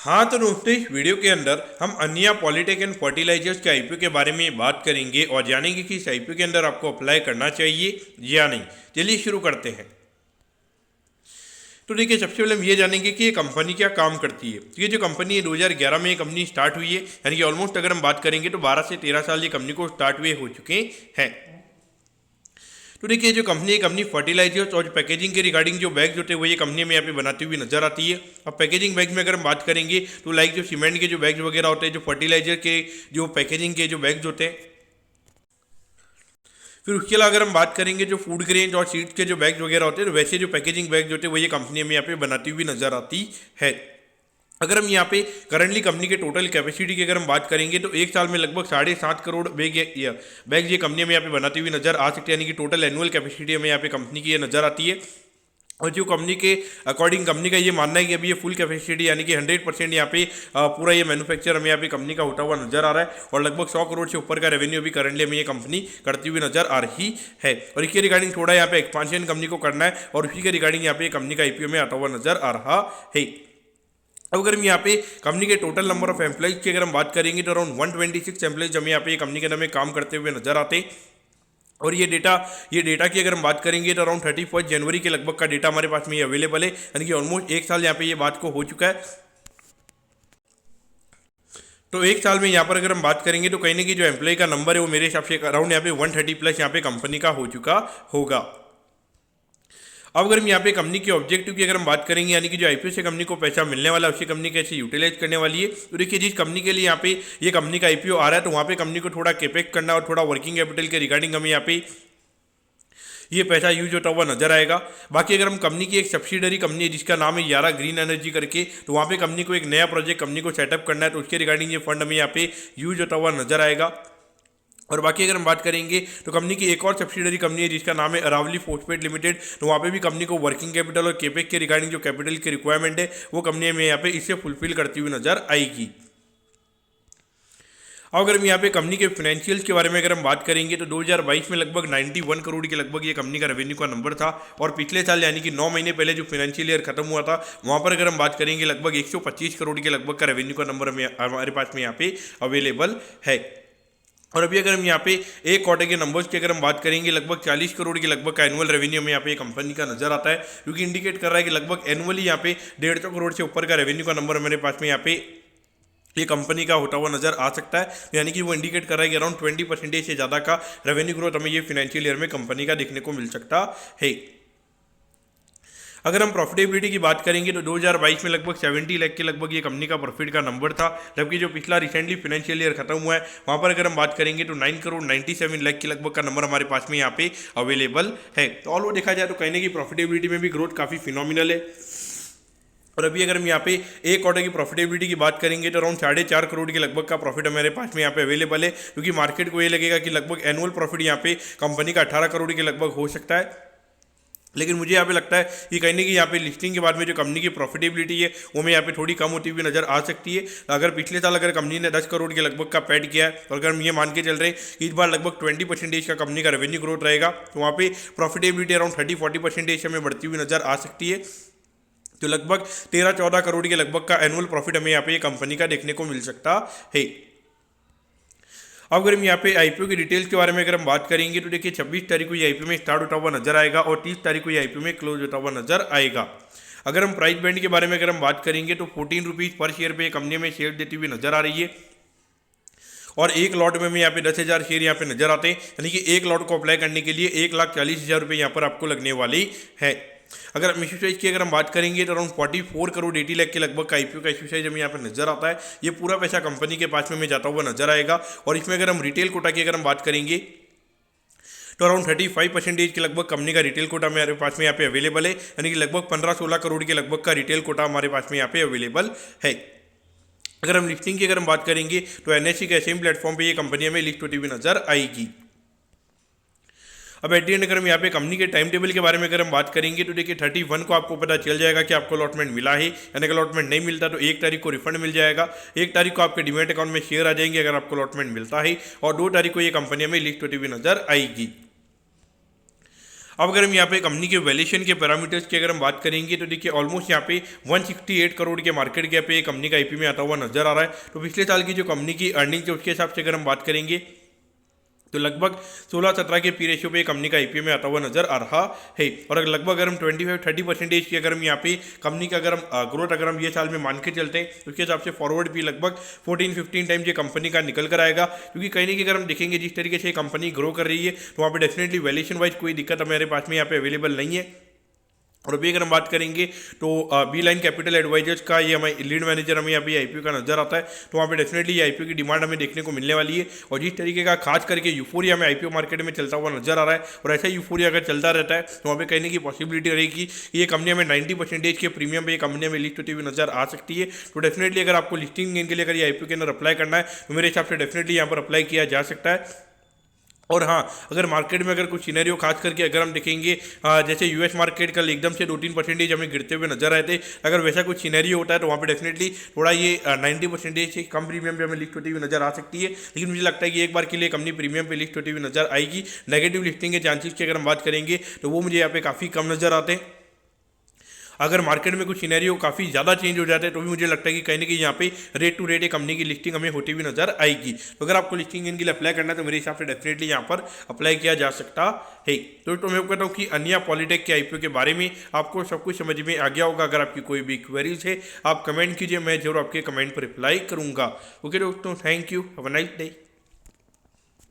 हाँ तो दोस्तों, इस वीडियो के अंदर हम अन्या पॉलिटेक एंड फर्टिलाइजर्स के आईपीओ के बारे में बात करेंगे और जानेंगे कि इस आईपीओ के अंदर आपको अप्लाई करना चाहिए या नहीं। चलिए शुरू करते हैं। तो देखिए, सबसे पहले हम ये जानेंगे कि ये कंपनी क्या काम करती है। तो ये जो कंपनी है 2011 में ये कंपनी स्टार्ट हुई है, यानी कि ऑलमोस्ट अगर हम बात करेंगे तो 12 से 13 साल ये कंपनी को स्टार्ट हुए हो चुके हैं। तो देखिए, जो कंपनी फर्टिलाइजर्स और पैकेजिंग के रिगार्डिंग जो बैग्स होते हैं वो ये कंपनी में यहाँ पे बनाती हुई नजर आती है। अब पैकेजिंग बैग्स में अगर हम बात करेंगे तो लाइक जो सीमेंट के जो बैग्स वगैरह होते हैं, जो फर्टिलाइजर के जो पैकेजिंग के जो बैग्स होते हैं, फिर उसके अलावा अगर हम बात करेंगे जो फूड ग्रेन और सीड्स के जो बैग्स वगैरह होते हैं, तो वैसे जो पैकेजिंग बैग्स होते हैं वो ये कंपनी में यहाँ पे बनाती हुई नजर आती है। अगर हम यहाँ पे करंटली कंपनी के टोटल कैपेसिटी की अगर हम बात करेंगे तो एक साल में लगभग 7.5 करोड़ बैग ये कंपनी में यहाँ पे बनाती हुई नजर आ सकती है, यानी कि टोटल एनुअल कैपेसिटी हमें यहाँ पे कंपनी की ये नजर आती है। और जो कंपनी के अकॉर्डिंग कंपनी का ये मानना है कि अभी ये फुल कैपेसिटी यानी कि 100% यहाँ पे पूरा ये मैन्युफैक्चर हमें यहाँ पे कंपनी का होता हुआ नजर आ रहा है और लगभग 100 करोड़ से ऊपर का रेवेन्यू अभी करंटली हमें ये कंपनी करती हुई नजर आ रही है। और इसके रिगार्डिंग थोड़ा यहाँ पे एक्सपांशन कंपनी को करना है और उसी के रिगार्डिंग यहाँ पे कंपनी का आईपीओ में आता हुआ नजर आ रहा है। अब अगर हम यहाँ पे कंपनी के टोटल नंबर ऑफ एम्प्लॉइज की अगर हम बात करेंगे तो अराउंड 126 एम्प्लॉइज हमें यहाँ पे कंपनी के अंदर में काम करते हुए नजर आते हैं। और ये डेटा की अगर हम बात करेंगे तो अराउंड 31 जनवरी के लगभग का डेटा हमारे पास में ये अवेलेबल है, यानी कि ऑलमोस्ट एक साल यहाँ पे ये बात को हो चुका है। तो एक साल में यहाँ पर अगर हम बात करेंगे तो कहीं ना कहीं जो एम्प्लॉय का नंबर है वो मेरे हिसाब से अराउंड यहाँ पे 130 प्लस यहाँ पे कंपनी का हो चुका होगा। अब अगर हम यहाँ पे कंपनी के ऑब्जेक्टिव की अगर हम बात करेंगे, यानी कि जो आईपीओ से कंपनी को पैसा मिलने वाला है उसे कंपनी कैसे यूटिलाइज करने वाली है, तो देखिए जिस कंपनी के लिए यहाँ पे ये कंपनी का आईपीओ आ रहा है तो वहाँ पे कंपनी को थोड़ा कैपेक्स करना और थोड़ा वर्किंग कैपिटल के रिगार्डिंग हमें यहाँ पे ये पैसा यूज होता हुआ नजर आएगा। बाकी अगर हम कंपनी की एक सब्सिडरी कंपनी है जिसका नाम है यारा ग्रीन एनर्जी करके, तो वहाँ पे कंपनी को एक नया प्रोजेक्ट कंपनी को सेटअप करना है तो उसके रिगार्डिंग ये फंड हमें यहाँ पे यूज होता हुआ नजर आएगा। और बाकी अगर हम बात करेंगे तो कंपनी की एक और सब्सिडरी कंपनी है जिसका नाम है अरावली फॉस्फेट लिमिटेड, तो वहाँ पे भी कंपनी को वर्किंग कैपिटल और केपेक के रिगार्डिंग जो कैपिटल की रिक्वायरमेंट है वो कंपनी में यहाँ पे इससे फुलफिल करती हुई नजर आएगी। अब अगर हम यहाँ पे कंपनी के फाइनेंशियल्स के बारे में अगर हम बात करेंगे तो 2022 में लगभग 91 करोड़ के लगभग ये कंपनी का रेवेन्यू का नंबर था। और पिछले साल यानी कि 9 महीने पहले जो फाइनेंशियल ईयर खत्म हुआ था वहाँ पर अगर हम बात करेंगे लगभग 125 करोड़ के लगभग का रेवेन्यू का नंबर हमारे पास में यहाँ पे अवेलेबल है। और अभी अगर हम यहाँ पे एक क्वार्टर के नंबर्स की अगर हम बात करेंगे लगभग 40 करोड़ के लगभग का एनुअल रेवेन्यू में यहाँ पे कंपनी का नजर आता है, क्योंकि इंडिकेट कर रहा है कि लगभग एनुअली यहाँ पे 150 करोड़ से ऊपर का रेवेन्यू का नंबर हमारे पास में यहाँ पे ये कंपनी का होता हुआ नजर आ सकता है, यानी कि वो इंडिकेट कर रहा है कि अराउंड 20% से ज़्यादा का रेवेन्यू ग्रोथ हमें ये फाइनेंशियल ईयर में कंपनी का देखने को मिल सकता है। अगर हम प्रॉफिटेबिलिटी की बात करेंगे तो 2022 में लगभग 70 लाख के लगभग ये कंपनी का प्रॉफिट का नंबर था, जबकि जो पिछला रिसेंटली फाइनेंशियल ईयर खत्म हुआ है वहाँ पर अगर हम बात करेंगे तो 9 करोड़ 97 लाख के लगभग का नंबर हमारे पास में यहाँ पे अवेलेबल है। तो ऑल वो देखा जाए तो कहने की प्रॉफिटेबिलिटी में भी ग्रोथ काफ़ी फिनोमिनल है। और अभी अगर हम यहाँ पे एक क्वार्टर की प्रॉफिटेबिलिटी की बात करेंगे तो अराउंड 4.5 करोड़ के लगभग का प्रॉफिट हमारे पास में यहाँ पे अवेलेबल है, क्योंकि मार्केट को ये लगेगा कि लगभग एनुअल प्रॉफिट यहाँ पे कंपनी का 18 करोड़ के लगभग हो सकता है। लेकिन मुझे यहाँ पे लगता है कि कहीं ना कहीं यहाँ पे लिस्टिंग के बाद में जो कंपनी की प्रॉफिटेबिलिटी है वो में यहाँ पे थोड़ी कम होती हुई नजर आ सकती है। अगर पिछले साल अगर कंपनी ने 10 करोड़ के लगभग का पैड किया है और अगर हम ये मान के चल रहे हैं कि इस बार लगभग 20% का कंपनी का रेवेन्यू ग्रोथ रहेगा तो वहाँ पे प्रॉफिटेबिलिटी अराउंड 30-40% हमें बढ़ती हुई नजर आ सकती है। तो लगभग 13-14 करोड़ के लगभग का एनुअल प्रॉफिट हमें यहाँ पे कंपनी का देखने को मिल सकता है। अब अगर हम यहाँ पे आईपीओ की डिटेल्स के बारे में अगर हम बात करेंगे तो देखिए 26 तारीख को ये आईपीओ में स्टार्ट होता हुआ नजर आएगा और 30 तारीख को ये आईपीओ में क्लोज होता हुआ नजर आएगा। अगर हम प्राइस बैंड के बारे में अगर हम बात करेंगे तो 14 रुपीज़ पर शेयर पे कंपनी में शेयर देती हुई नजर आ रही है और एक लॉट में यहाँ पे 10,000 शेयर यहाँ पे नजर आते हैं, यानी कि एक लॉट को अप्लाई करने के लिए 1,40,000 रुपये यहाँ पर आपको लगने वाली है। अगर हम इशू साइज की अगर हम बात करेंगे तो अराउंड 44 करोड़ 80 लाख के लगभग का आईपीओ का इशू साइज हमें यहाँ पर नजर आता है। ये पूरा पैसा कंपनी के पास में जाता हुआ नजर आएगा। और इसमें अगर हम रिटेल कोटा की अगर हम बात करेंगे तो अराउंड 35% के लगभग कंपनी का रिटेल कोटा हमारे पास में यहाँ पे अवेलेबल है, यानी कि लगभग 15-16 करोड़ के लगभग का रिटेल कोटा हमारे पास में यहाँ पे अवेलेबल है। अगर हम लिस्टिंग की अगर हम बात करेंगे तो एनएससी के सेम प्लेटफॉर्म पे ये कंपनी हमें लिस्ट होती हुई नजर आएगी। अब एट दी एंड अगर हम यहाँ पे कंपनी के टाइम टेबल के बारे में अगर हम बात करेंगे तो देखिए 31 को आपको पता चल जाएगा कि आपको अलॉटमेंट मिला है, यानी कि अलॉटमेंट नहीं मिलता तो 1 तारीख को रिफंड मिल जाएगा, 1 तारीख को आपके डिमेट अकाउंट में शेयर आ जाएंगे अगर आपको अलॉटमेंट मिलता है, और 2 तारीख को ये कंपनी में लिस्ट होती हुई नजर आएगी। अब अगर हम यहाँ पे कंपनी के वैल्यूएशन के पैरामीटर्स की अगर हम बात करेंगे तो देखिए ऑलमोस्ट यहाँ पे 168 करोड़ के मार्केट कैप पे कंपनी का आईपीओ में आता हुआ नजर आ रहा है। तो पिछले साल की जो कंपनी की अर्निंग है उसके हिसाब से अगर हम बात करेंगे तो लगभग 16-17 के पी रेशियो पे कंपनी का आईपीओ में आता हुआ नजर आ रहा है। और अगर लगभग अगर हम 25-30% की अगर हम यहाँ पे कंपनी का अगर हम ग्रोथ अगर हम ये साल में मान के चलते हैं तो उसके हिसाब से फॉरवर्ड भी लगभग 14-15 टाइम ये कंपनी का निकल कर आएगा। क्योंकि कहीं ना कहीं अगर हम देखेंगे जिस तरीके से कंपनी ग्रो कर रही है तो वहाँ पर डेफिनेटली वैल्यूएशन वाइज कोई दिक्कत हमारे पास में यहाँ पे अवेलेबल नहीं है। और अभी अगर हम बात करेंगे तो बी लाइन कैपिटल एडवाइजर्स का ये हमारे लीड मैनेजर हमें यहाँ पे आईपीओ का नजर आता है। तो वहाँ पे डेफिनेटली ये आईपीओ की डिमांड हमें देखने को मिलने वाली है। और जिस तरीके का खास करके यूफोरिया में आईपीओ मार्केट में चलता हुआ नजर आ रहा है और ऐसा यूफोरिया अगर चलता रहता है तो वहाँ पे कहने की पॉसिबिलिटी रहेगी कि ये कंपनी हमें 90% के प्रीमियम पे ये कंपनी में लिस्ट होती हुई नजर आ सकती है। तो डेफिनेटली अगर आपको लिस्टिंग गेन के लिए अगर ये आईपीओ के अंदर अप्लाई करना है तो मेरे हिसाब से डेफिनेटली यहाँ पर अप्लाई किया जा सकता है। और हाँ, अगर मार्केट में अगर कुछ सिनेरियो खास करके अगर हम देखेंगे जैसे यूएस मार्केट कल एकदम से 2-3% हमें गिरते हुए नजर आए थे, अगर वैसा कुछ सिनेरियो होता है तो वहाँ पे डेफिनेटली थोड़ा ये 90% से कम प्रीमियम पे हमें लिस्ट होती हुई नजर आ सकती है। लेकिन मुझे लगता है कि एक बार के लिए कंपनी प्रीमियम पे लिस्ट होती हुई नजर आएगी। नेगेटिव लिस्टिंग के चांसेस की अगर हम बात करेंगे तो वो मुझे यहाँ पे काफ़ी कम नजर आते हैं। अगर मार्केट में कुछ सिनेरियो काफ़ी ज़्यादा चेंज हो जाता है तो भी मुझे लगता है कि कहीं ना कहीं यहाँ पे रेट टू रेट एक कंपनी की लिस्टिंग हमें होती हुई नजर आएगी। तो अगर आपको लिस्टिंग इनके लिए अप्लाई करना है तो मेरे हिसाब से डेफिनेटली यहाँ पर अप्लाई किया जा सकता है। तो मैं कहता हूँ कि अन्य पॉलिटेक के आईपीओ के बारे में आपको सब कुछ समझ में आ गया होगा। अगर आपकी कोई भी क्वेरीज है आप कमेंट कीजिए, मैं जरूर आपके कमेंट पर रिप्लाई करूँगा। ओके दोस्तों, thank you, have a nice day.